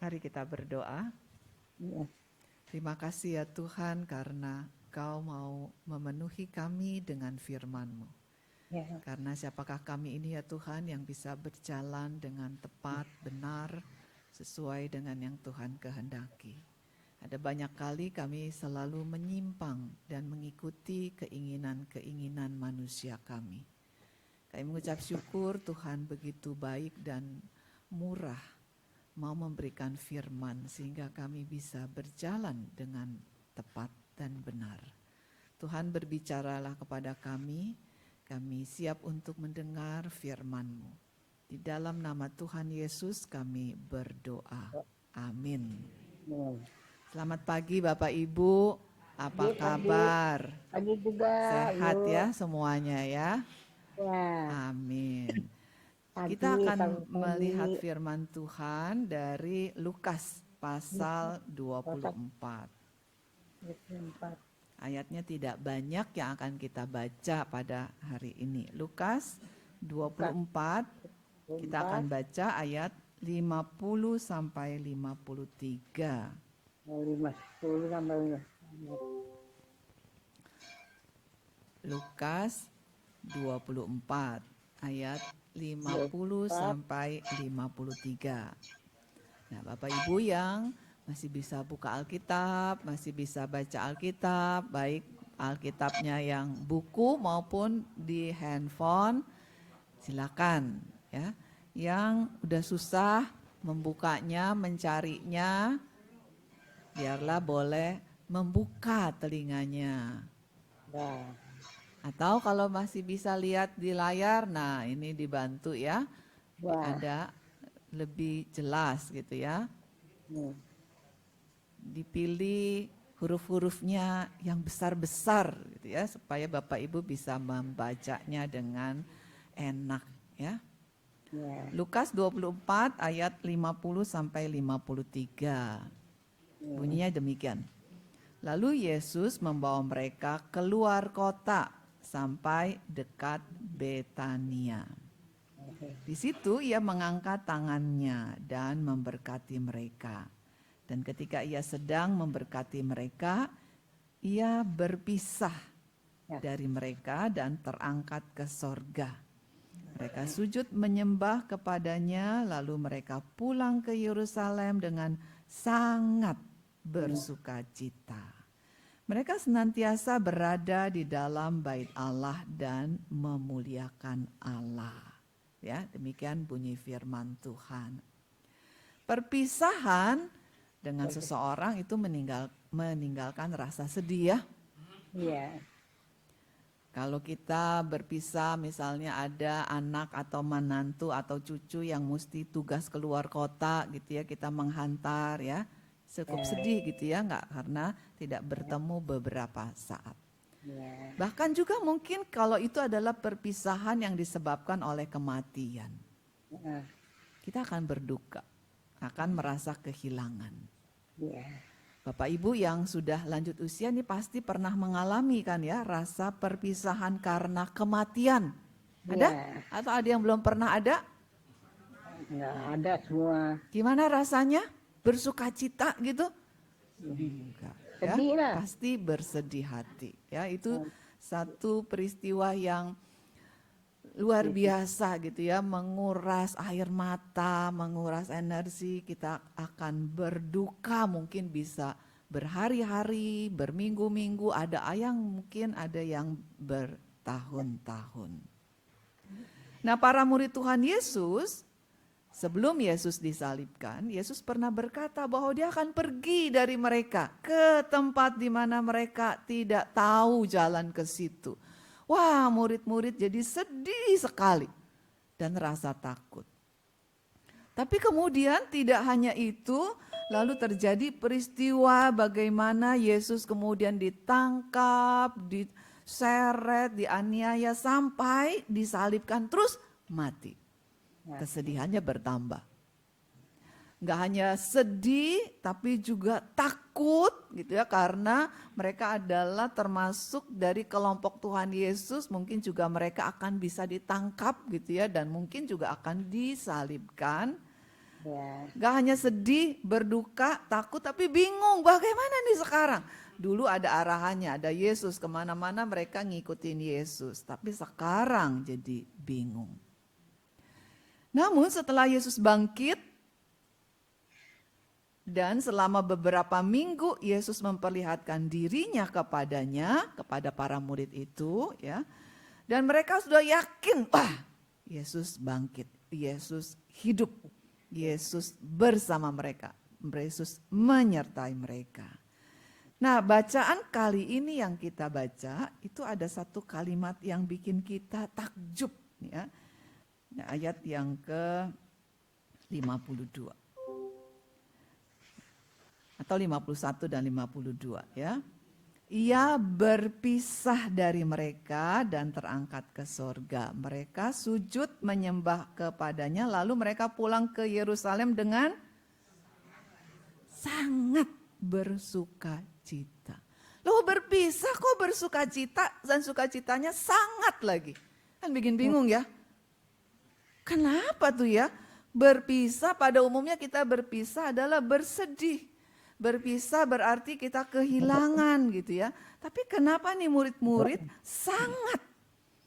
Mari kita berdoa. Ya. Terima kasih ya Tuhan karena Kau mau memenuhi kami dengan firman-Mu. Ya. Karena siapakah kami ini ya Tuhan yang bisa berjalan dengan tepat, benar, sesuai dengan yang Tuhan kehendaki. Ada banyak kali kami selalu menyimpang dan mengikuti keinginan-keinginan manusia kami. Kami mengucap syukur Tuhan begitu baik dan murah mau memberikan firman sehingga kami bisa berjalan dengan tepat dan benar. Tuhan berbicaralah kepada kami siap untuk mendengar firman-Mu. Di dalam nama Tuhan Yesus kami berdoa. Amin. Selamat pagi Bapak Ibu, apa kabar? Pagi juga. Sehat ya semuanya ya? Ya. Amin. Pagi, Kita akan pagi. melihat firman Tuhan dari Lukas pasal 24. Ayatnya tidak banyak yang akan kita baca pada hari ini. Lukas 24, kita akan baca ayat 50 sampai 53. 50 sampai Lukas 24 ayat 50 sampai 53. Nah, Bapak Ibu yang masih bisa buka Alkitab, masih bisa baca Alkitab, baik Alkitabnya yang buku maupun di handphone, silakan ya. Yang udah susah membukanya, mencarinya, biarlah boleh membuka telinganya. Atau kalau masih bisa lihat di layar, nah ini dibantu ya. Ada lebih jelas gitu ya. Dipilih huruf-hurufnya yang besar-besar gitu ya, supaya Bapak Ibu bisa membacanya dengan enak ya. Lukas 24 ayat 50 sampai 53. Bunyinya demikian. Lalu Yesus membawa mereka keluar kota sampai dekat Betania. Di situ ia mengangkat tangannya dan memberkati mereka. Dan ketika ia sedang memberkati mereka, ia berpisah dari mereka dan terangkat ke sorga. Mereka sujud menyembah kepadanya, lalu mereka pulang ke Yerusalem dengan sangat bersukacita. Mereka senantiasa berada di dalam bait Allah dan memuliakan Allah. Ya, demikian bunyi firman Tuhan. Perpisahan dengan seseorang itu meninggalkan rasa sedih ya. Iya. Kalau kita berpisah misalnya ada anak atau menantu atau cucu yang mesti tugas keluar kota gitu ya, kita menghantar ya. Cukup sedih gitu ya, enggak, karena tidak bertemu beberapa saat. Bahkan juga mungkin kalau itu adalah perpisahan yang disebabkan oleh kematian. Kita akan berduka, akan merasa kehilangan. Bapak Ibu yang sudah lanjut usia ini pasti pernah mengalami kan ya rasa perpisahan karena kematian. Ada? Atau ada yang belum pernah ada? Enggak ada semua. Gimana rasanya? Bersukacita gitu? Enggak, ya? Sedih lah. Pasti bersedih hati. Ya, itu satu peristiwa yang luar biasa gitu ya, menguras air mata, menguras energi. Kita akan berduka, mungkin bisa berhari-hari, berminggu-minggu, ada yang mungkin ada yang bertahun-tahun. Nah, para murid Tuhan Yesus, sebelum Yesus disalibkan, Yesus pernah berkata bahwa dia akan pergi dari mereka ke tempat di mana mereka tidak tahu jalan ke situ. Wah, murid-murid jadi sedih sekali dan rasa takut. Tapi kemudian tidak hanya itu, lalu terjadi peristiwa bagaimana Yesus kemudian ditangkap, diseret, dianiaya sampai disalibkan terus mati. Kesedihannya bertambah. Nggak hanya sedih tapi juga takut gitu ya, karena mereka adalah termasuk dari kelompok Tuhan Yesus, mungkin juga mereka akan bisa ditangkap gitu ya, dan mungkin juga akan disalibkan. Ya. Gak hanya sedih, berduka, takut, tapi bingung bagaimana nih sekarang. Dulu ada arahannya, ada Yesus, kemana-mana mereka ngikutin Yesus. Tapi sekarang jadi bingung. Namun setelah Yesus bangkit, dan selama beberapa minggu Yesus memperlihatkan dirinya kepada para murid itu, ya. Dan mereka sudah yakin, wah, Yesus bangkit, Yesus hidup, Yesus bersama mereka, Yesus menyertai mereka. Nah, bacaan kali ini yang kita baca itu ada satu kalimat yang bikin kita takjub, ya. Nah, ayat yang ke-52 atau 51 dan 52, ya. Ia berpisah dari mereka dan terangkat ke sorga. Mereka sujud menyembah kepadanya, lalu mereka pulang ke Yerusalem dengan sangat bersuka cita. Loh, berpisah kok bersuka cita, dan sukacitanya sangat lagi. Kan bikin bingung ya. Kenapa tuh ya? Berpisah, pada umumnya kita berpisah adalah bersedih. Berpisah berarti kita kehilangan gitu ya. Tapi kenapa nih murid-murid sangat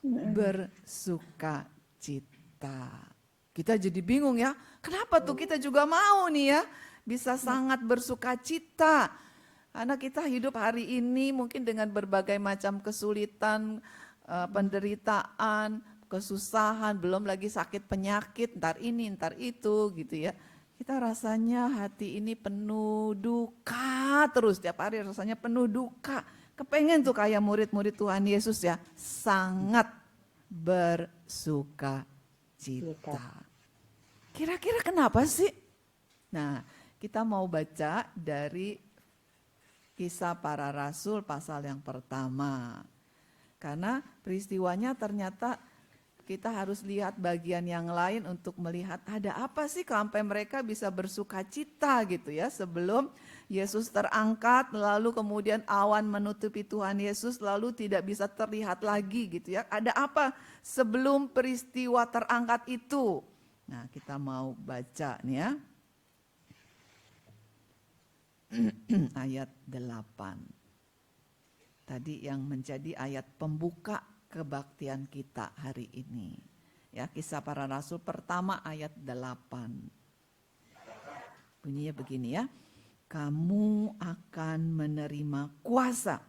bersuka cita? Kita jadi bingung ya. Kenapa tuh kita juga mau nih ya bisa sangat bersuka cita? Karena kita hidup hari ini mungkin dengan berbagai macam kesulitan, penderitaan, kesusahan, belum lagi sakit penyakit, ntar ini, ntar itu gitu ya. Kita rasanya hati ini penuh duka terus, tiap hari rasanya penuh duka. Kepengen tuh kayak murid-murid Tuhan Yesus ya, sangat bersuka cita. Kira-kira kenapa sih? Nah, kita mau baca dari Kisah Para Rasul pasal yang pertama. Karena peristiwanya ternyata kita harus lihat bagian yang lain untuk melihat ada apa sih sampai mereka bisa bersuka cita gitu ya. Sebelum Yesus terangkat, lalu kemudian awan menutupi Tuhan Yesus, lalu tidak bisa terlihat lagi gitu ya. Ada apa sebelum peristiwa terangkat itu? Nah, kita mau baca nih ya. Ayat 8. Tadi yang menjadi ayat pembuka kebaktian kita hari ini. Ya, Kisah Para Rasul pertama ayat 8. Bunyinya begini ya. Kamu akan menerima kuasa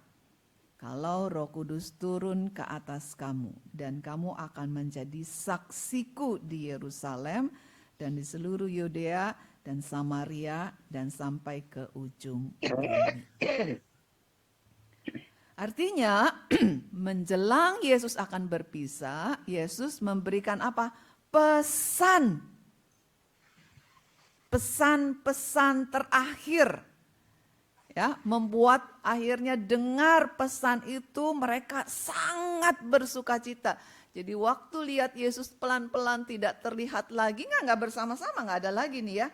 kalau Roh Kudus turun ke atas kamu, dan kamu akan menjadi saksiku di Yerusalem dan di seluruh Yudea dan Samaria dan sampai ke ujung bumi. Artinya menjelang Yesus akan berpisah, Yesus memberikan apa? Pesan. Pesan-pesan terakhir. Ya, membuat akhirnya dengar pesan itu mereka sangat bersukacita. Jadi waktu lihat Yesus pelan-pelan tidak terlihat lagi, nggak bersama-sama, nggak ada lagi nih ya.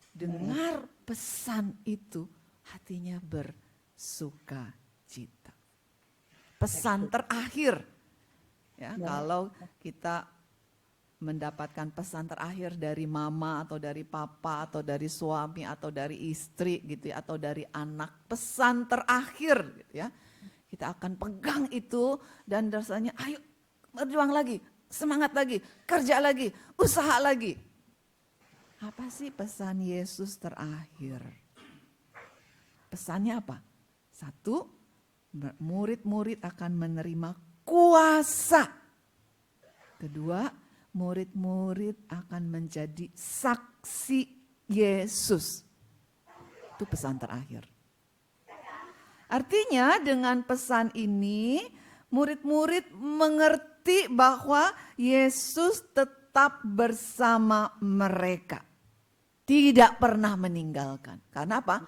Dengar pesan itu hatinya bersuka cita. Pesan terakhir. Ya, kalau kita mendapatkan pesan terakhir dari mama atau dari papa atau dari suami atau dari istri gitu ya, atau dari anak, pesan terakhir gitu ya. Kita akan pegang itu dan rasanya ayo berjuang lagi, semangat lagi, kerja lagi, usaha lagi. Apa sih pesan Yesus terakhir? Pesannya apa? Satu, murid-murid akan menerima kuasa. Kedua, murid-murid akan menjadi saksi Yesus. Itu pesan terakhir. Artinya dengan pesan ini, murid-murid mengerti bahwa Yesus tetap bersama mereka. Tidak pernah meninggalkan. Karena apa?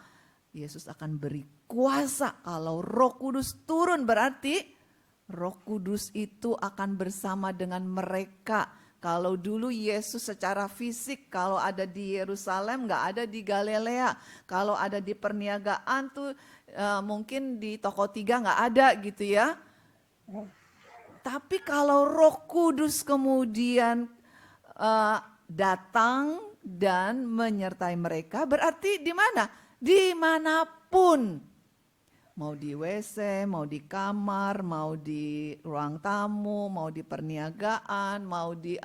Yesus akan beri kuasa. Kalau Roh Kudus turun berarti Roh Kudus itu akan bersama dengan mereka. Kalau dulu Yesus secara fisik kalau ada di Yerusalem nggak ada di Galilea. Kalau ada di perniagaan tuh mungkin di toko 3 nggak ada gitu ya. Tapi kalau Roh Kudus kemudian datang dan menyertai mereka, berarti di mana? Dimanapun. Mau di WC, mau di kamar, mau di ruang tamu, mau di perniagaan, mau di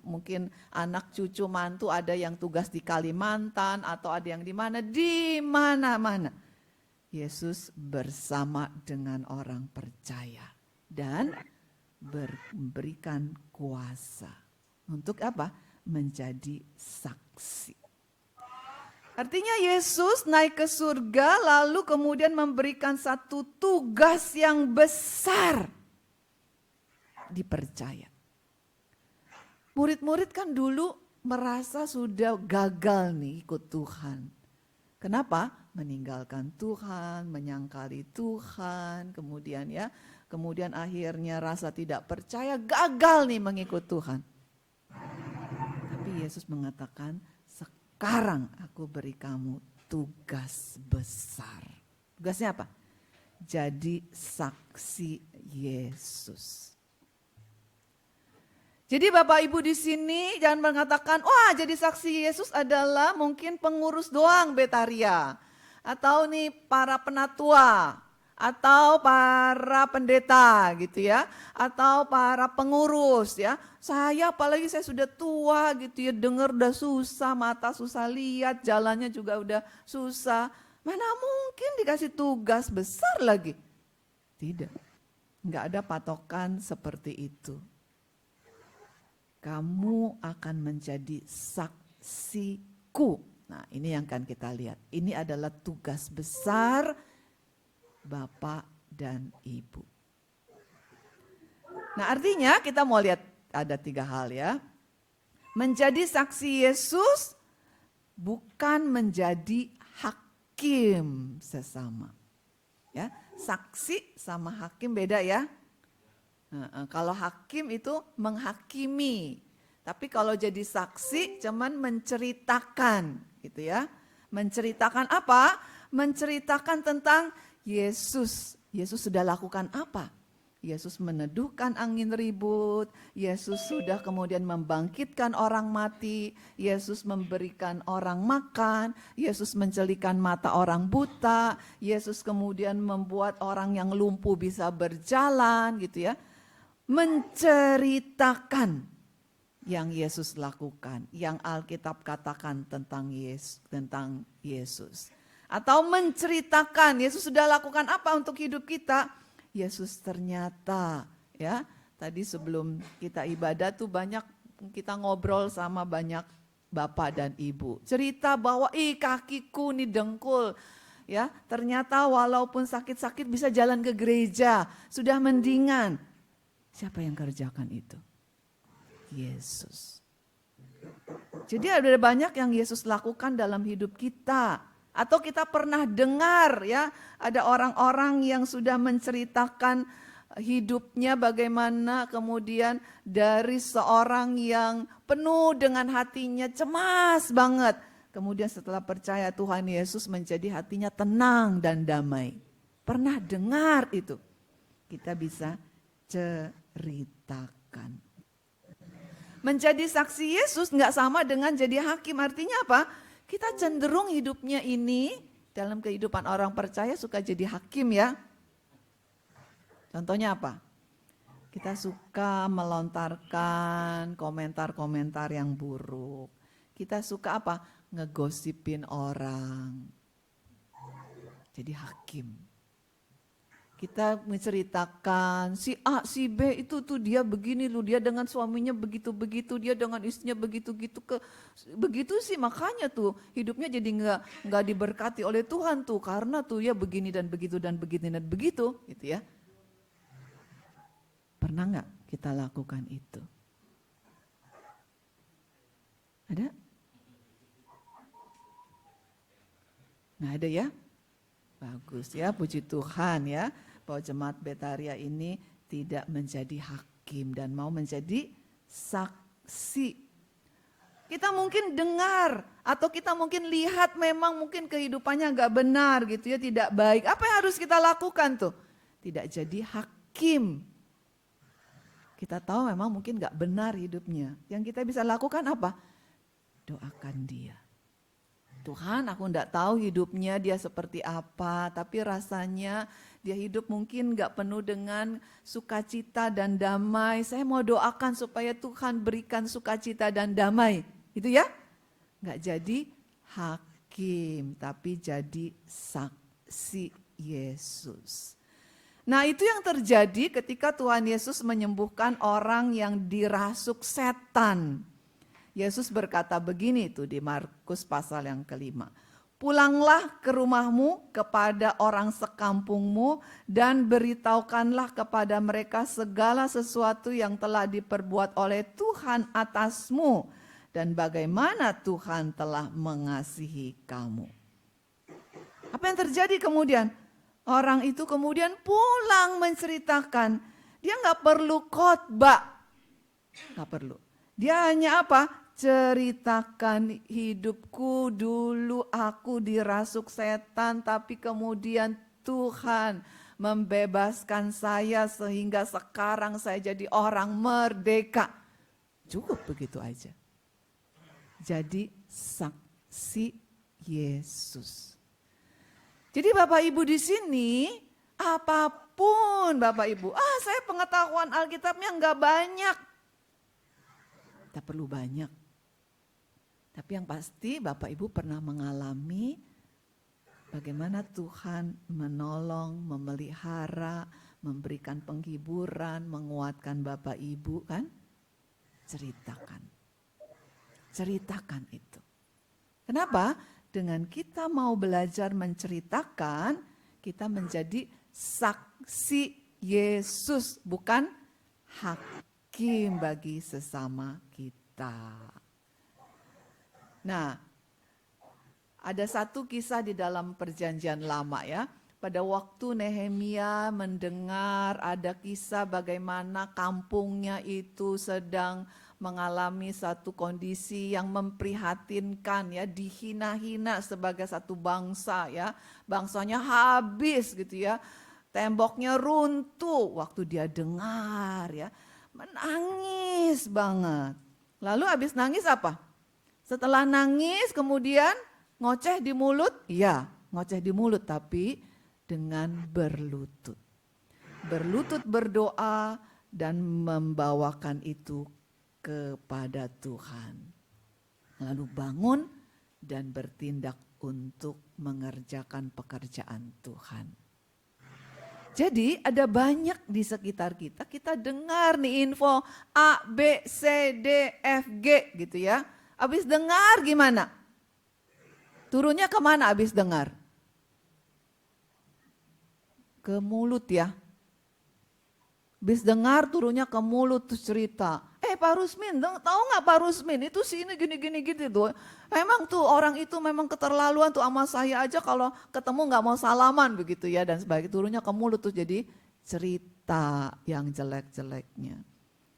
mungkin anak cucu mantu ada yang tugas di Kalimantan atau ada yang di mana-mana. Yesus bersama dengan orang percaya dan memberikan kuasa. Untuk apa? Menjadi saksi. Artinya Yesus naik ke surga lalu kemudian memberikan satu tugas yang besar. Dipercaya. Murid-murid kan dulu merasa sudah gagal nih ikut Tuhan. Kenapa? Meninggalkan Tuhan, menyangkali Tuhan, kemudian akhirnya rasa tidak percaya, gagal nih mengikut Tuhan. Tapi Yesus mengatakan, sekarang aku beri kamu tugas besar. Tugasnya apa? Jadi saksi Yesus. Jadi Bapak Ibu di sini jangan mengatakan, wah jadi saksi Yesus adalah mungkin pengurus doang Betaria. Atau nih para penatua, atau para pendeta gitu ya, atau para pengurus ya. Saya apalagi saya sudah tua gitu ya, dengar udah susah, mata susah lihat, jalannya juga udah susah. Mana mungkin dikasih tugas besar lagi? Tidak, nggak ada patokan seperti itu. Kamu akan menjadi saksiku. Nah ini yang akan kita lihat. Ini adalah tugas besar Bapak dan Ibu. Nah artinya kita mau lihat ada 3 hal ya. Menjadi saksi Yesus bukan menjadi hakim sesama. Ya, saksi sama hakim beda ya. Kalau hakim itu menghakimi. Tapi kalau jadi saksi cuman menceritakan gitu ya. Menceritakan apa? Menceritakan tentang Yesus. Yesus sudah lakukan apa? Yesus meneduhkan angin ribut. Yesus sudah kemudian membangkitkan orang mati. Yesus memberikan orang makan. Yesus mencelikan mata orang buta. Yesus kemudian membuat orang yang lumpuh bisa berjalan gitu ya. Menceritakan yang Yesus lakukan, yang Alkitab katakan tentang Yesus. Atau menceritakan Yesus sudah lakukan apa untuk hidup kita. Yesus ternyata ya, tadi sebelum kita ibadah tuh banyak kita ngobrol sama banyak bapak dan ibu. Cerita bahwa kakiku nih dengkul. Ya, ternyata walaupun sakit-sakit bisa jalan ke gereja, sudah mendingan. Siapa yang kerjakan itu? Yesus. Jadi ada banyak yang Yesus lakukan dalam hidup kita. Atau kita pernah dengar ya, ada orang-orang yang sudah menceritakan hidupnya bagaimana kemudian dari seorang yang penuh dengan hatinya cemas banget. Kemudian setelah percaya Tuhan Yesus menjadi hatinya tenang dan damai. Pernah dengar itu? Kita bisa ceritakan. Menjadi saksi Yesus nggak sama dengan jadi hakim. Artinya apa? Kita cenderung hidupnya ini dalam kehidupan orang percaya suka jadi hakim ya. Contohnya apa? Kita suka melontarkan komentar-komentar yang buruk. Kita suka apa? Ngegosipin orang. Jadi hakim. Kita menceritakan si A, si B itu tuh dia begini loh, dia dengan suaminya begitu-begitu, dia dengan istrinya begitu-gitu begitu sih makanya tuh hidupnya jadi nggak diberkati oleh Tuhan tuh karena tuh ya begini dan begitu dan begini dan begitu gitu ya. Pernah nggak kita lakukan itu? Ada? Nggak ada ya? Bagus ya, puji Tuhan ya. Bahwa jemaat Betaria ini tidak menjadi hakim dan mau menjadi saksi. Kita mungkin dengar atau kita mungkin lihat memang mungkin kehidupannya nggak benar gitu ya, tidak baik. Apa yang harus kita lakukan tuh? Tidak jadi hakim. Kita tahu memang mungkin nggak benar hidupnya. Yang kita bisa lakukan apa? doakan dia. Tuhan, aku enggak tahu hidupnya dia seperti apa, tapi rasanya dia hidup mungkin enggak penuh dengan sukacita dan damai. Saya mau doakan supaya Tuhan berikan sukacita dan damai. Itu ya? Enggak jadi hakim, tapi jadi saksi Yesus. Nah, itu yang terjadi ketika Tuhan Yesus menyembuhkan orang yang dirasuk setan. Yesus berkata begini tuh di Markus pasal yang ke-5. Pulanglah ke rumahmu kepada orang sekampungmu dan beritahukanlah kepada mereka segala sesuatu yang telah diperbuat oleh Tuhan atasmu dan bagaimana Tuhan telah mengasihi kamu. Apa yang terjadi kemudian? Orang itu kemudian pulang menceritakan. Dia nggak perlu khotbah, nggak perlu. Dia hanya apa? Ceritakan hidupku dulu aku dirasuk setan tapi kemudian Tuhan membebaskan saya sehingga sekarang saya jadi orang merdeka. Cukup begitu aja. Jadi saksi Yesus. Jadi Bapak Ibu di sini apapun Bapak Ibu, saya pengetahuan Alkitabnya nggak banyak. Tak perlu banyak. Tapi yang pasti Bapak Ibu pernah mengalami bagaimana Tuhan menolong, memelihara, memberikan penghiburan, menguatkan Bapak Ibu kan? Ceritakan. Ceritakan itu. Kenapa? Dengan kita mau belajar menceritakan, kita menjadi saksi Yesus, bukan hakim bagi sesama kita. Nah, ada satu kisah di dalam perjanjian lama ya. Pada waktu Nehemia mendengar ada kisah bagaimana kampungnya itu sedang mengalami satu kondisi yang memprihatinkan ya, dihina-hina sebagai satu bangsa ya. Bangsanya habis gitu ya. Temboknya runtuh waktu dia dengar ya. Menangis banget. Lalu habis nangis apa? Setelah nangis kemudian ngoceh di mulut, iya ngoceh di mulut tapi dengan berlutut. Berlutut berdoa dan membawakan itu kepada Tuhan. Lalu bangun dan bertindak untuk mengerjakan pekerjaan Tuhan. Jadi ada banyak di sekitar kita, kita dengar nih info A, B, C, D, F, G gitu ya. Habis dengar gimana? Turunnya kemana habis dengar? Ke mulut ya. Habis dengar turunnya ke mulut terus cerita. Pak Rusmin, tahu nggak Pak Rusmin itu sini gini gitu tuh. Emang tuh orang itu memang keterlaluan tuh sama saya aja kalau ketemu nggak mau salaman begitu ya. Dan sebagai turunnya ke mulut tuh jadi cerita yang jelek-jeleknya.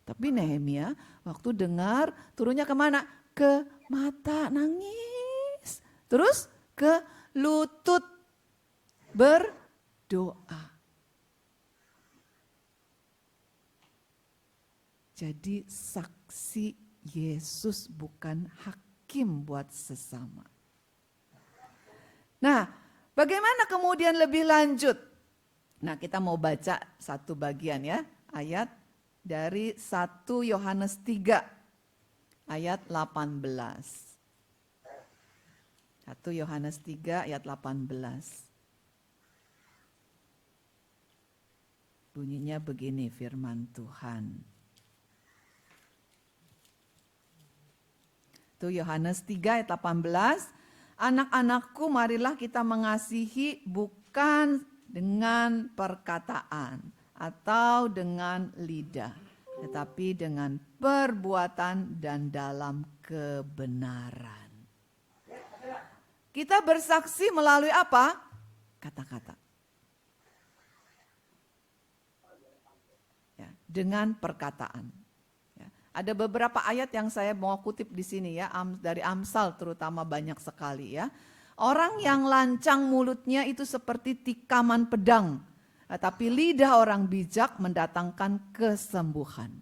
Tapi Nehemia waktu dengar turunnya kemana? Ke mata nangis, terus ke lutut berdoa. Jadi saksi Yesus bukan hakim buat sesama. Nah, bagaimana kemudian lebih lanjut? Nah, kita mau baca satu bagian ya, ayat dari 1 Yohanes 3. Ayat 18. 1 Yohanes 3 ayat 18. Bunyinya begini firman Tuhan. 1 Yohanes 3 ayat 18. Anak-anakku marilah kita mengasihi bukan dengan perkataan atau dengan lidah, tetapi dengan perbuatan dan dalam kebenaran. Kita bersaksi melalui apa? Kata-kata. Ya, dengan perkataan. Ya, ada beberapa ayat yang saya mau kutip di sini ya, dari Amsal terutama banyak sekali ya. Orang yang lancang mulutnya itu seperti tikaman pedang, tapi lidah orang bijak mendatangkan kesembuhan.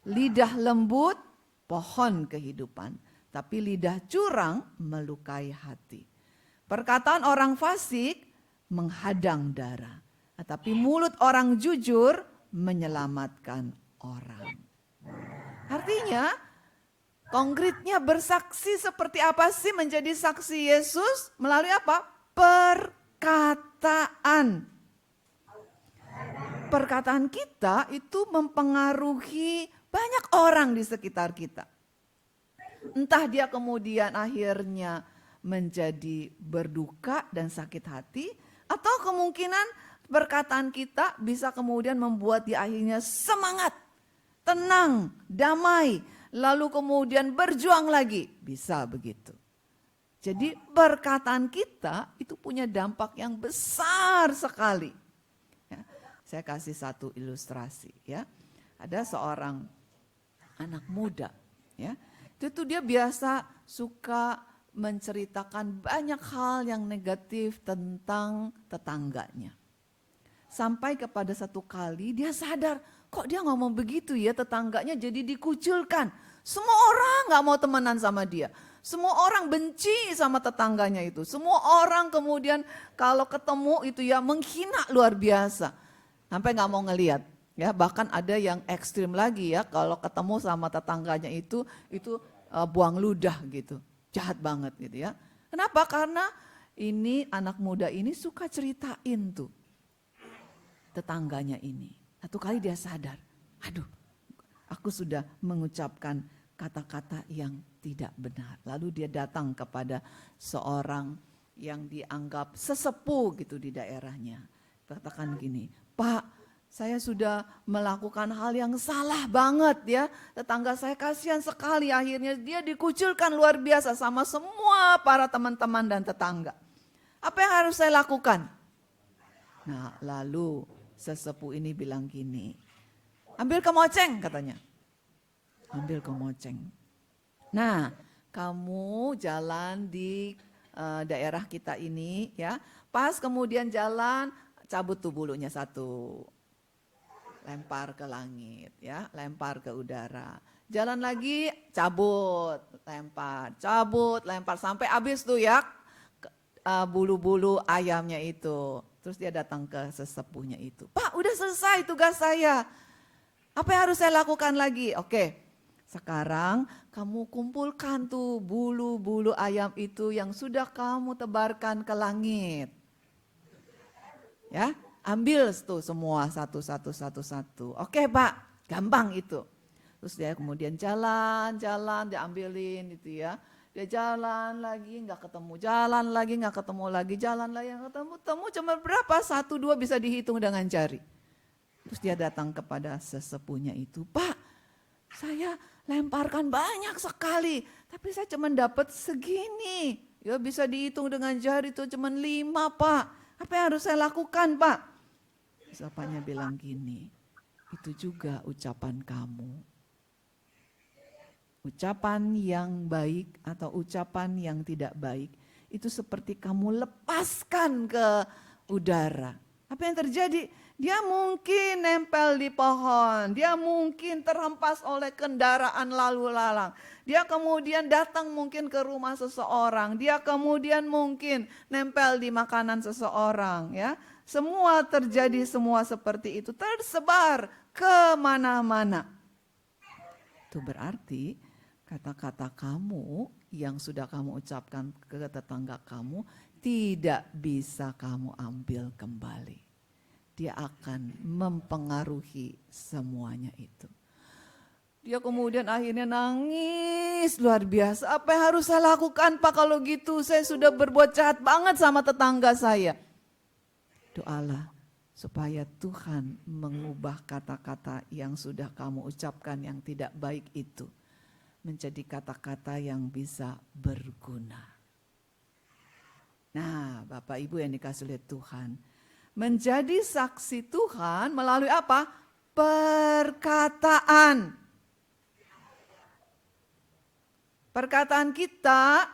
Lidah lembut, pohon kehidupan. tapi lidah curang melukai hati. Perkataan orang fasik menghadang darah, tetapi mulut orang jujur menyelamatkan orang. Artinya, konkretnya bersaksi seperti apa sih menjadi saksi Yesus? Melalui apa? Perkataan. Perkataan kita itu mempengaruhi banyak orang di sekitar kita. Entah dia kemudian akhirnya menjadi berduka dan sakit hati, atau kemungkinan perkataan kita bisa kemudian membuat dia akhirnya semangat, tenang, damai, lalu kemudian berjuang lagi. Bisa begitu. Jadi perkataan kita itu punya dampak yang besar sekali. Ya, saya kasih satu ilustrasi ya. Ada seorang anak muda ya. Itu dia biasa suka menceritakan banyak hal yang negatif tentang tetangganya. Sampai kepada satu kali dia sadar, kok dia ngomong begitu ya, tetangganya jadi dikucilkan. Semua orang gak mau temenan sama dia. Semua orang benci sama tetangganya itu. Semua orang kemudian kalau ketemu itu ya menghina luar biasa. Sampai gak mau ngelihat. Ya, bahkan ada yang ekstrim lagi ya, kalau ketemu sama tetangganya itu buang ludah gitu. Jahat banget gitu ya. Kenapa? Karena ini anak muda ini suka ceritain tuh tetangganya ini. Satu kali dia sadar, aduh aku sudah mengucapkan kata-kata yang tidak benar. Lalu dia datang kepada seorang yang dianggap sesepuh gitu di daerahnya. Katakan gini, Pak, saya sudah melakukan hal yang salah banget ya. Tetangga saya kasihan sekali, akhirnya dia dikucilkan luar biasa sama semua para teman-teman dan tetangga. Apa yang harus saya lakukan? Nah, lalu sesepuh ini bilang gini, ambil kemoceng katanya. Ambil kemoceng. Nah, kamu jalan di daerah kita ini ya. Pas kemudian jalan, cabut tuh bulunya satu. Lempar ke langit ya, lempar ke udara. Jalan lagi, cabut, lempar sampai habis tuh ya bulu-bulu ayamnya itu. Terus dia datang ke sesepuhnya itu. Pak, udah selesai tugas saya. Apa yang harus saya lakukan lagi? Oke, sekarang kamu kumpulkan tuh bulu-bulu ayam itu yang sudah kamu tebarkan ke langit. Ya. Ambil tuh semua satu. Oke Pak, gampang itu. Terus dia kemudian jalan, diambilin gitu ya. Dia jalan lagi nggak ketemu, jalan lagi nggak ketemu lagi, jalan lagi nggak ketemu cuma berapa? 1, 2 bisa dihitung dengan jari. Terus dia datang kepada sesepuhnya itu, Pak, saya lemparkan banyak sekali, tapi saya cuma dapat segini. Ya bisa dihitung dengan jari itu cuma 5 Pak. Apa yang harus saya lakukan Pak? Bapaknya bilang gini, itu juga ucapan kamu. Ucapan yang baik atau ucapan yang tidak baik, itu seperti kamu lepaskan ke udara. Apa yang terjadi? Dia mungkin nempel di pohon, dia mungkin terhempas oleh kendaraan lalu lalang. Dia kemudian datang mungkin ke rumah seseorang, dia kemudian mungkin nempel di makanan seseorang ya. Semua terjadi, semua seperti itu, tersebar kemana-mana. Itu berarti kata-kata kamu yang sudah kamu ucapkan ke tetangga kamu tidak bisa kamu ambil kembali. Dia akan mempengaruhi semuanya itu. Dia kemudian akhirnya nangis luar biasa. Apa yang harus saya lakukan Pak kalau gitu? Saya sudah berbuat jahat banget sama tetangga saya. Doalah supaya Tuhan mengubah kata-kata yang sudah kamu ucapkan yang tidak baik itu menjadi kata-kata yang bisa berguna. Nah, Bapak Ibu yang dikasih oleh Tuhan, menjadi saksi Tuhan melalui apa? Perkataan. Perkataan kita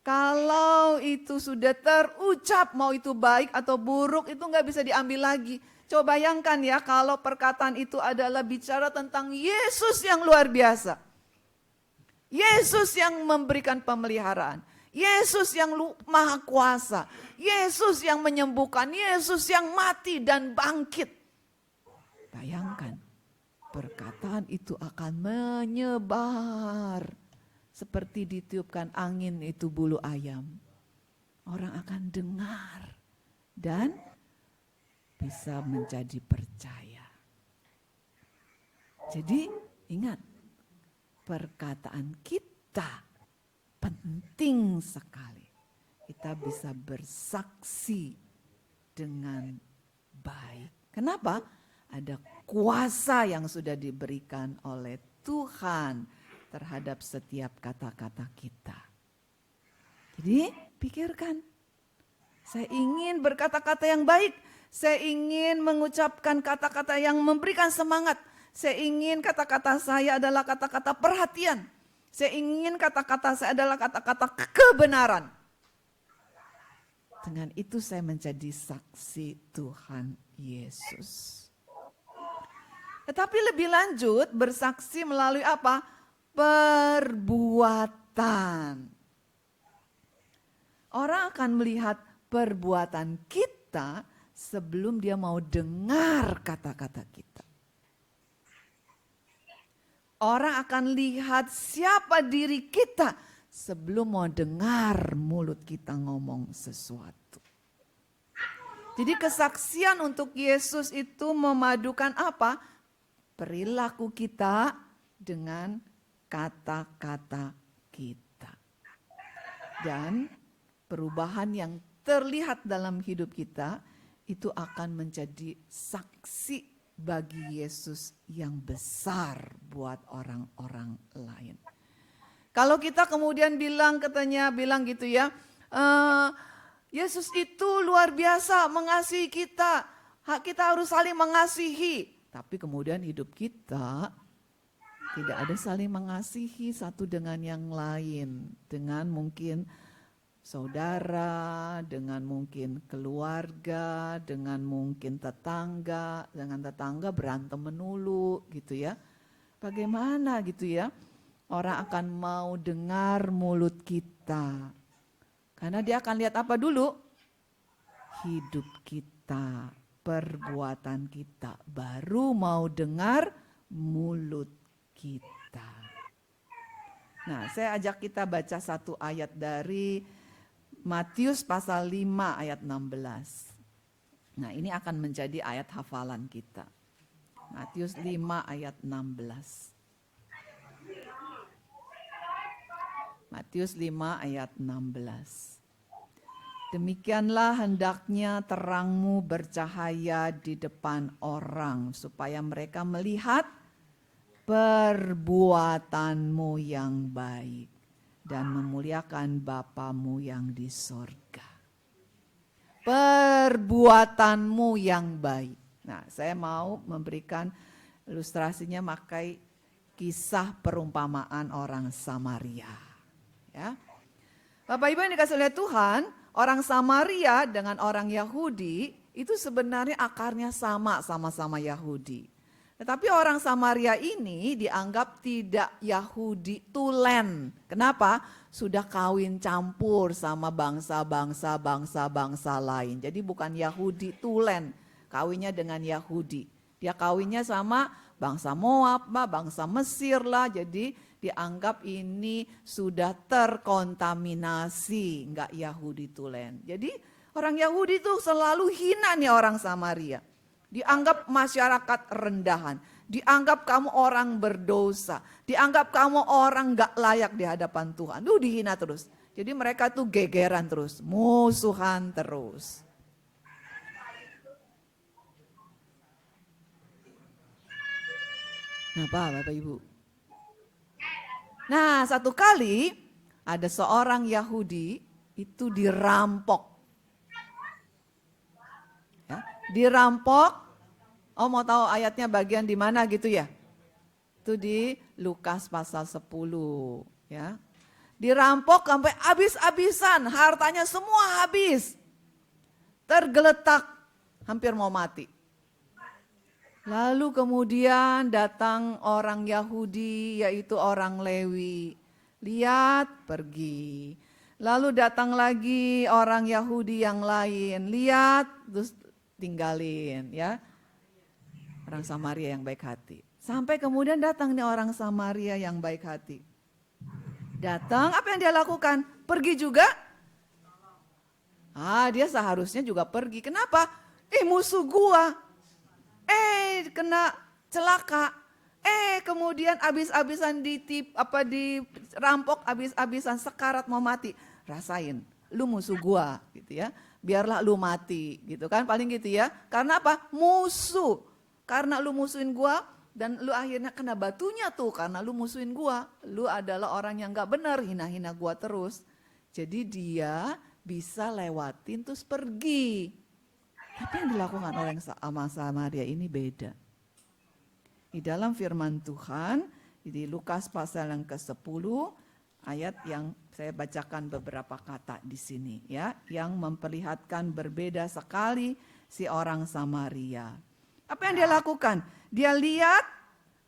kalau itu sudah terucap, mau itu baik atau buruk, itu nggak bisa diambil lagi. Coba bayangkan ya, kalau perkataan itu adalah bicara tentang Yesus yang luar biasa. Yesus yang memberikan pemeliharaan. Yesus yang maha kuasa. Yesus yang menyembuhkan. Yesus yang mati dan bangkit. Bayangkan, perkataan itu akan menyebar. Seperti ditiupkan angin itu bulu ayam. Orang akan dengar dan bisa menjadi percaya. Jadi ingat, perkataan kita penting sekali. Kita bisa bersaksi dengan baik. Kenapa? Ada kuasa yang sudah diberikan oleh Tuhan terhadap setiap kata-kata kita. Jadi pikirkan, saya ingin berkata-kata yang baik. Saya ingin mengucapkan kata-kata yang memberikan semangat. Saya ingin kata-kata saya adalah kata-kata perhatian. Saya ingin kata-kata saya adalah kata-kata kebenaran. Dengan itu saya menjadi saksi Tuhan Yesus. Tetapi lebih lanjut, bersaksi melalui apa? Perbuatan. Orang akan melihat perbuatan kita sebelum dia mau dengar kata-kata kita. Orang akan lihat siapa diri kita sebelum mau dengar mulut kita ngomong sesuatu. Jadi kesaksian untuk Yesus itu memadukan apa? Perilaku kita dengan kata-kata kita. Dan perubahan yang terlihat dalam hidup kita itu akan menjadi saksi bagi Yesus yang besar buat orang-orang lain. Kalau kita kemudian bilang gitu ya, Yesus itu luar biasa mengasihi kita, kita harus saling mengasihi. Tapi kemudian hidup kita tidak ada saling mengasihi satu dengan yang lain. Dengan mungkin saudara, dengan mungkin keluarga, dengan mungkin tetangga. Dengan tetangga berantem melulu gitu ya. Bagaimana gitu ya? Orang akan mau dengar mulut kita. Karena dia akan lihat apa dulu? Hidup kita. Perbuatan kita, baru mau dengar mulut kita. Nah, saya ajak kita baca satu ayat dari Matius pasal 5 ayat 16. Nah, ini akan menjadi ayat hafalan kita. Matius 5 ayat 16. Matius 5 ayat 16. Demikianlah hendaknya terangmu bercahaya di depan orang, supaya mereka melihat perbuatanmu yang baik dan memuliakan Bapamu yang di sorga. Perbuatanmu yang baik. Nah, saya mau memberikan ilustrasinya pakai kisah perumpamaan orang Samaria. Ya. Bapak Ibu yang dikasih oleh Tuhan, orang Samaria dengan orang Yahudi itu sebenarnya akarnya sama-sama Yahudi. Tetapi orang Samaria ini dianggap tidak Yahudi tulen. Kenapa? Sudah kawin campur sama bangsa lain. Jadi bukan Yahudi tulen, kawinnya dengan Yahudi. Dia kawinnya sama bangsa Moab, bangsa Mesir lah. Jadi dianggap ini sudah terkontaminasi, enggak Yahudi tulen. Jadi orang Yahudi itu selalu hina nih orang Samaria. Dianggap masyarakat rendahan, dianggap kamu orang berdosa, dianggap kamu orang enggak layak di hadapan Tuhan. Dihina terus. Jadi mereka tuh gegeran terus, musuhan terus. Nah, Bapak Ibu. Nah, satu kali ada seorang Yahudi itu dirampok. Ya, dirampok. Oh, mau tahu ayatnya bagian di mana gitu ya? Itu di Lukas pasal 10, ya. Dirampok sampai habis-habisan, hartanya semua habis. Tergeletak, hampir mau mati. Lalu kemudian datang orang Yahudi, yaitu orang Lewi. lihat, pergi. Lalu datang lagi orang Yahudi yang lain, lihat, terus tinggalin ya. Orang Samaria yang baik hati. Sampai kemudian datang nih orang Samaria yang baik hati. Datang, apa yang dia lakukan? Pergi juga? Dia seharusnya juga pergi. Kenapa? Musuh gua. Kena celaka. Kemudian abis-abisan dirampok, abis-abisan sekarat mau mati. Rasain, lu musuh gua gitu ya. Biarlah lu mati gitu kan, paling gitu ya. Karena apa? Musuh. Karena lu musuhin gua dan lu akhirnya kena batunya tuh karena lu musuhin gua. Lu adalah orang yang gak benar, hina-hina gua terus. Jadi dia bisa lewatin terus pergi. Tapi yang dilakukan oleh Samaria ini beda. Di dalam firman Tuhan, di Lukas pasal yang ke-10, ayat yang saya bacakan beberapa kata di sini ya, yang memperlihatkan berbeda sekali si orang Samaria. Apa yang dia lakukan? Dia lihat,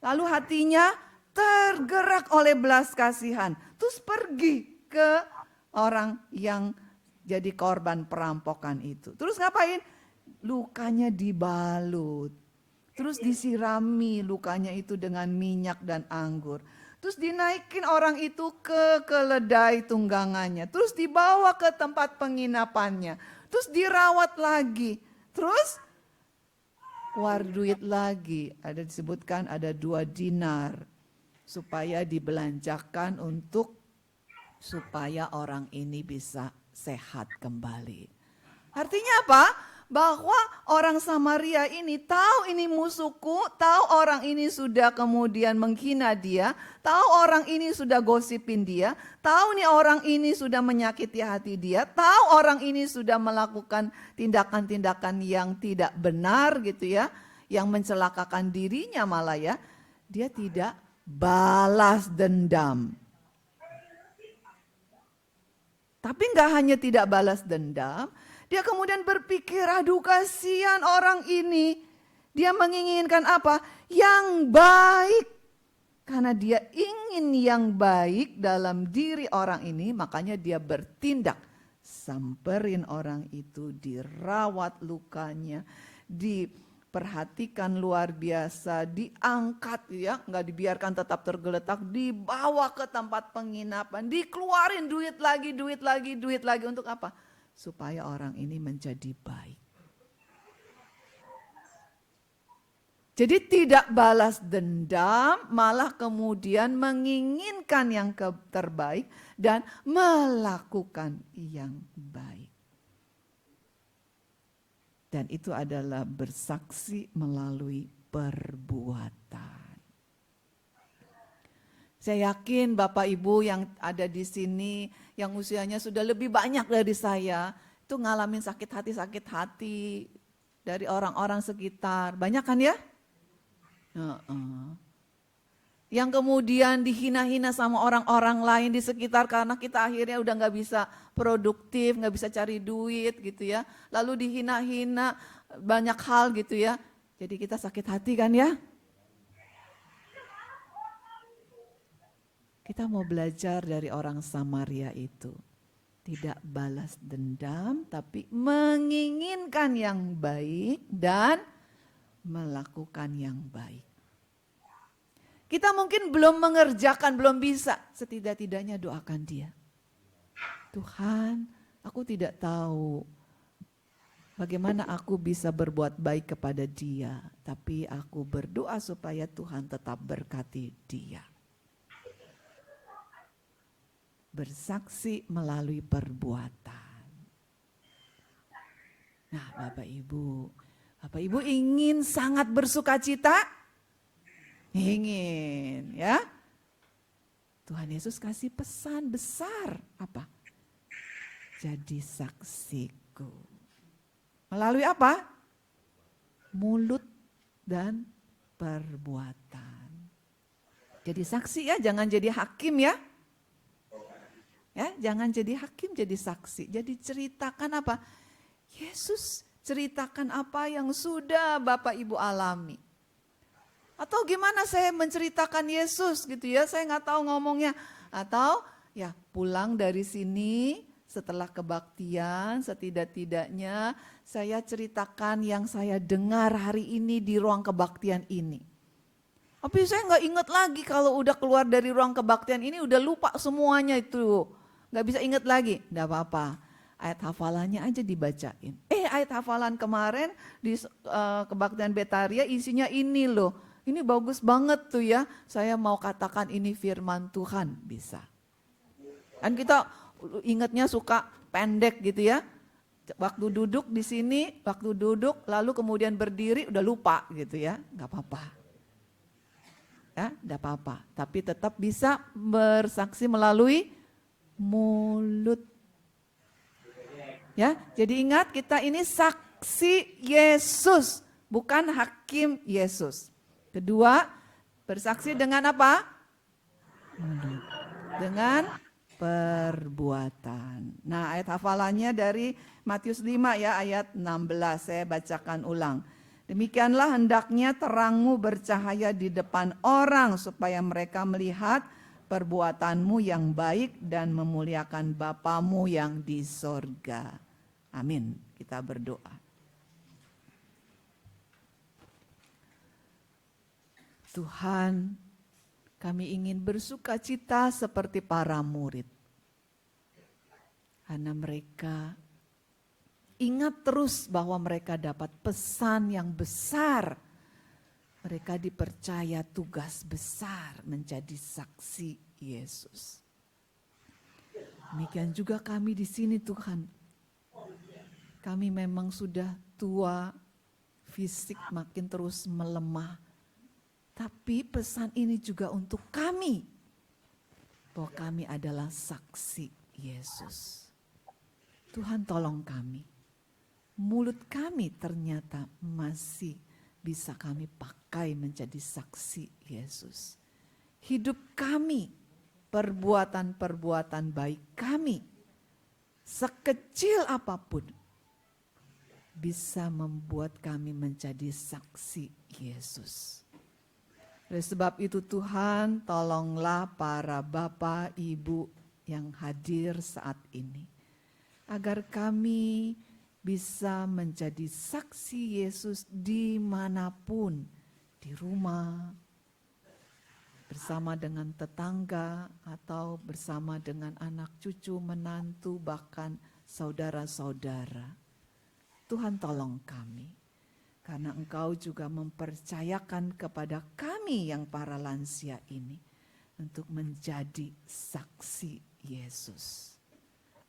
lalu hatinya tergerak oleh belas kasihan, terus pergi ke orang yang jadi korban perampokan itu. Terus ngapain? Lukanya dibalut. Terus disirami lukanya itu dengan minyak dan anggur. Terus dinaikin orang itu ke keledai tunggangannya. Terus dibawa ke tempat penginapannya. Terus dirawat lagi. Terus keluar duit lagi. Ada disebutkan ada 2 dinar. Supaya dibelanjakan supaya orang ini bisa sehat kembali. Artinya apa? Bahwa orang Samaria ini tahu ini musuhku, tahu orang ini sudah kemudian menghina dia, tahu orang ini sudah gosipin dia, tahu nih orang ini sudah menyakiti hati dia, tahu orang ini sudah melakukan tindakan-tindakan yang tidak benar gitu ya, yang mencelakakan dirinya malah ya, dia tidak balas dendam. Tapi nggak hanya tidak balas dendam, dia kemudian berpikir, aduh kasihan orang ini. Dia menginginkan apa? Yang baik. Karena dia ingin yang baik dalam diri orang ini, makanya dia bertindak. Samperin orang itu, dirawat lukanya, diperhatikan luar biasa, diangkat ya, nggak dibiarkan tetap tergeletak, dibawa ke tempat penginapan, dikeluarin duit lagi untuk apa? Supaya orang ini menjadi baik. Jadi tidak balas dendam, malah kemudian menginginkan yang terbaik dan melakukan yang baik. Dan itu adalah bersaksi melalui perbuatan. Saya yakin Bapak Ibu yang ada di sini, yang usianya sudah lebih banyak dari saya, itu ngalamin sakit hati dari orang-orang sekitar. Banyak kan ya? Yang kemudian dihina-hina sama orang-orang lain di sekitar karena kita akhirnya udah gak bisa produktif, gak bisa cari duit gitu ya. Lalu dihina-hina banyak hal gitu ya. Jadi kita sakit hati kan ya? Kita mau belajar dari orang Samaria itu. Tidak balas dendam, tapi menginginkan yang baik dan melakukan yang baik. Kita mungkin belum mengerjakan, belum bisa. Setidak-tidaknya doakan dia. Tuhan, aku tidak tahu bagaimana aku bisa berbuat baik kepada dia. Tapi aku berdoa supaya Tuhan tetap berkati dia. Bersaksi melalui perbuatan. Nah, Bapak Ibu ingin sangat bersuka cita? Ingin, ya. Tuhan Yesus kasih pesan besar, apa? Jadi saksiku. Melalui apa? Mulut dan perbuatan. Jadi saksi ya, jangan jadi hakim ya. Ya, jangan jadi hakim, jadi saksi. Jadi ceritakan apa? Yesus ceritakan apa yang sudah Bapak Ibu alami. Atau gimana saya menceritakan Yesus gitu ya, saya nggak tahu ngomongnya. Atau ya pulang dari sini setelah kebaktian, setidak-tidaknya saya ceritakan yang saya dengar hari ini di ruang kebaktian ini. Tapi saya nggak ingat lagi kalau udah keluar dari ruang kebaktian ini udah lupa semuanya itu. Nggak bisa ingat lagi, nggak apa-apa. Ayat hafalannya aja dibacain. Ayat hafalan kemarin di kebaktian Betaria isinya ini loh. Ini bagus banget tuh ya. Saya mau katakan ini firman Tuhan, bisa. Kan kita ingatnya suka pendek gitu ya. Waktu duduk di sini, waktu duduk lalu kemudian berdiri udah lupa gitu ya. Nggak apa-apa. Ya, nggak apa-apa. Tapi tetap bisa bersaksi melalui mulut. Ya, jadi ingat kita ini saksi Yesus, bukan hakim Yesus. Kedua, bersaksi dengan apa? Mulut. Dengan perbuatan. Nah, ayat hafalannya dari Matius 5 ya, ayat 16. Saya bacakan ulang. Demikianlah hendaknya terangmu bercahaya di depan orang supaya mereka melihat perbuatanmu yang baik dan memuliakan Bapamu yang di sorga. Amin. Kita berdoa. Tuhan, kami ingin bersuka cita seperti para murid. Karena mereka ingat terus bahwa mereka dapat pesan yang besar. Mereka dipercaya tugas besar menjadi saksi Yesus. Demikian juga kami di sini Tuhan. Kami memang sudah tua, fisik makin terus melemah. Tapi pesan ini juga untuk kami. Bahwa kami adalah saksi Yesus. Tuhan tolong kami. Mulut kami ternyata masih bisa kami pakai menjadi saksi Yesus. Hidup kami, perbuatan-perbuatan baik kami, sekecil apapun, bisa membuat kami menjadi saksi Yesus. Oleh sebab itu Tuhan, tolonglah para bapak, ibu yang hadir saat ini. Agar kami bisa menjadi saksi Yesus dimanapun, di rumah, bersama dengan tetangga, atau bersama dengan anak cucu, menantu, bahkan saudara-saudara. Tuhan tolong kami, karena Engkau juga mempercayakan kepada kami yang para lansia ini, untuk menjadi saksi Yesus.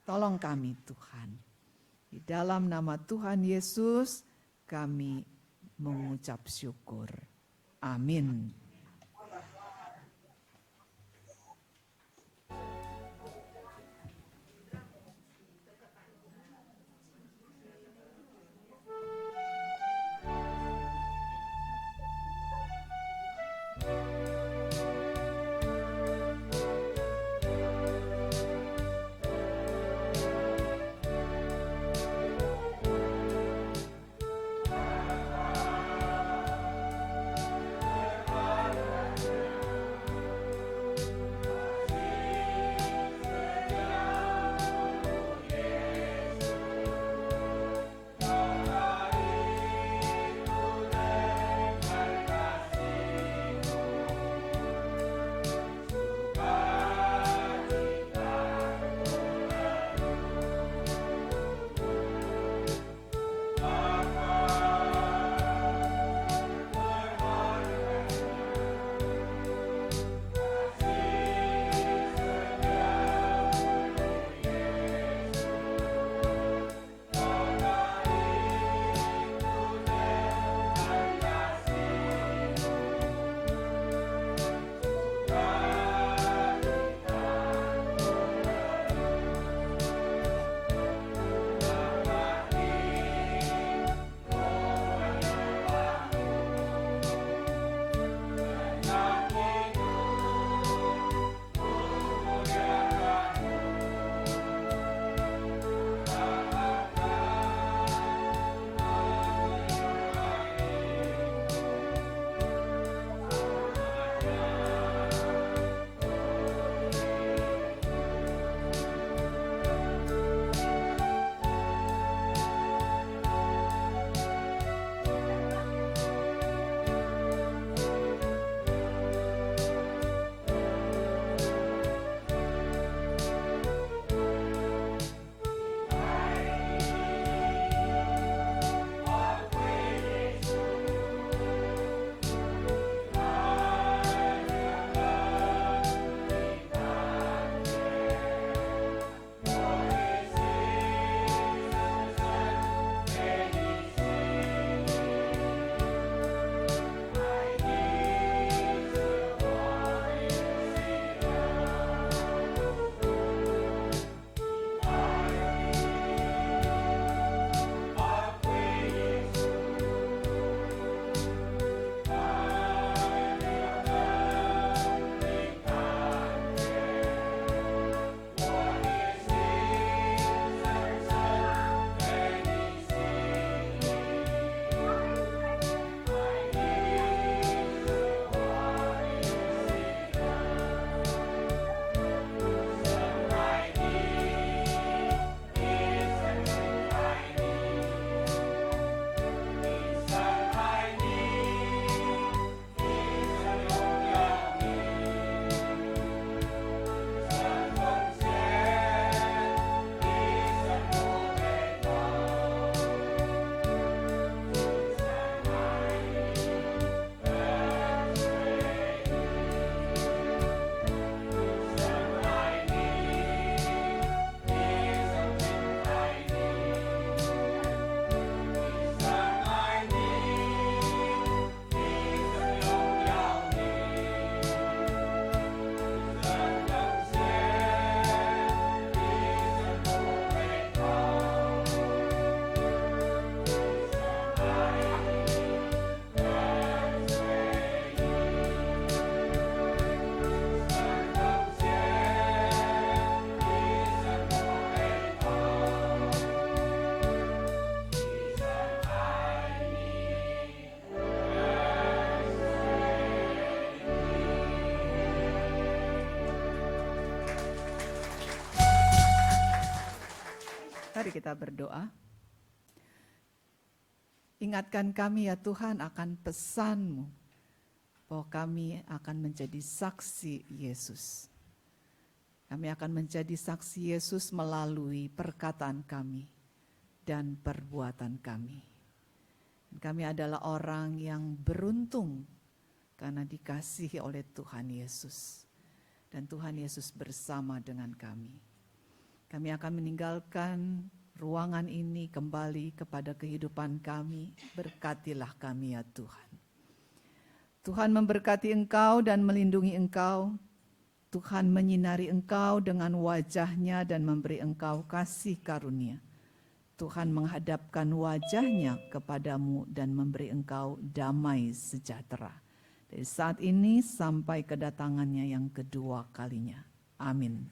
Tolong kami Tuhan. Di dalam nama Tuhan Yesus kami mengucap syukur. Amin. Mari kita berdoa. Ingatkan kami ya Tuhan akan pesan-Mu, bahwa kami akan menjadi saksi Yesus. Kami akan menjadi saksi Yesus melalui perkataan kami dan perbuatan kami. Kami adalah orang yang beruntung karena dikasihi oleh Tuhan Yesus. Dan Tuhan Yesus bersama dengan kami. Kami akan meninggalkan ruangan ini kembali kepada kehidupan kami. Berkatilah kami ya Tuhan. Tuhan memberkati engkau dan melindungi engkau. Tuhan menyinari engkau dengan wajah-Nya dan memberi engkau kasih karunia. Tuhan menghadapkan wajah-Nya kepadamu dan memberi engkau damai sejahtera. Dari saat ini sampai kedatangannya yang kedua kalinya. Amin.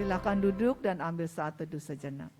Silakan duduk dan ambil saat teduh sejenak.